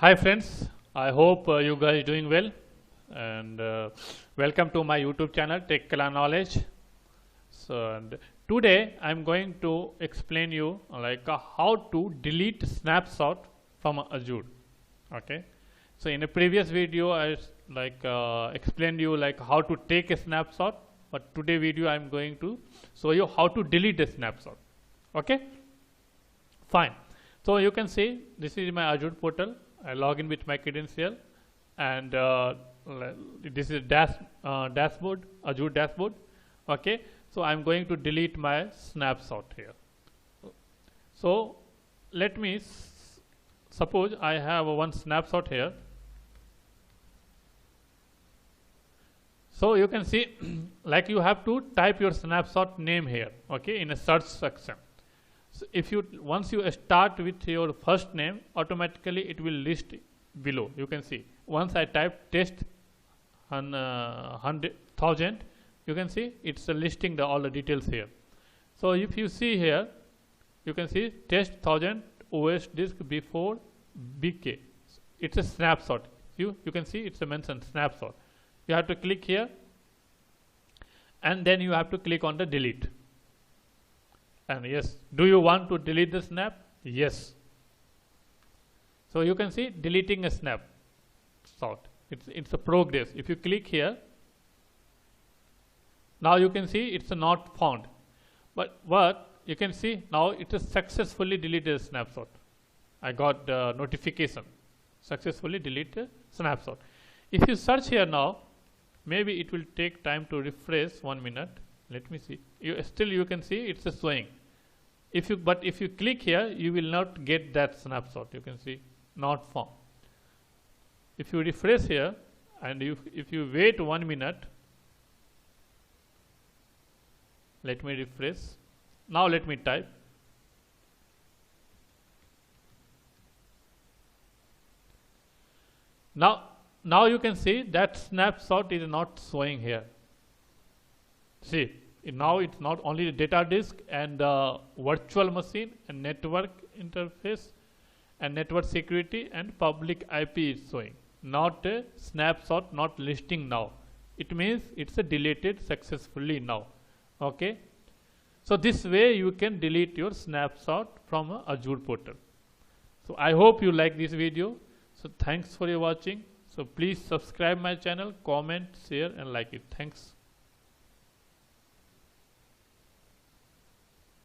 Hi friends, I hope you guys doing well, and welcome to my YouTube channel Tech Kala Knowledge. And today I'm going to explain you how to delete snapshot from Azure. Okay, so in a previous video I explained you how to take a snapshot, but today video I'm going to show you how to delete a snapshot. Okay, fine. So you can see this is my Azure portal. I log in with my credential, and this is dashboard, Azure dashboard. Okay, so I'm going to delete my snapshot here. So let me suppose I have one snapshot here. So you can see like you have to type your snapshot name here, okay, in a search section. So if you once you start with your first name, automatically it will list below. You can see once I type test 100,000, you can see it's listing all the details here. So if you see here, you can see test 1000 OS disk before BK. It's a snapshot. You can see it's a mentioned snapshot. You have to click here, and then you have to click on the delete. And yes, do you want to delete the snap? Yes. So you can see deleting a snapshot. It's a progress. If you click here, now you can see it's not found. But what you can see now, it is successfully deleted a snapshot. I got the notification. Successfully deleted snapshot. If you search here now, maybe it will take time to refresh. 1 minute. Let me see. You can see it's a showing. If you click here, you will not get that snapshot. You can see not found. If you refresh here, and if you wait 1 minute, let me refresh. Now let me type. Now you can see that snapshot is not showing here. See, now it's not only the data disk and the virtual machine and network interface and network security and public IP is showing. Not a snapshot, not listing now. It means it's a deleted successfully now. Okay. So this way you can delete your snapshot from Azure portal. So I hope you like this video. So thanks for your watching. So please subscribe my channel, comment, share and like it. Thanks.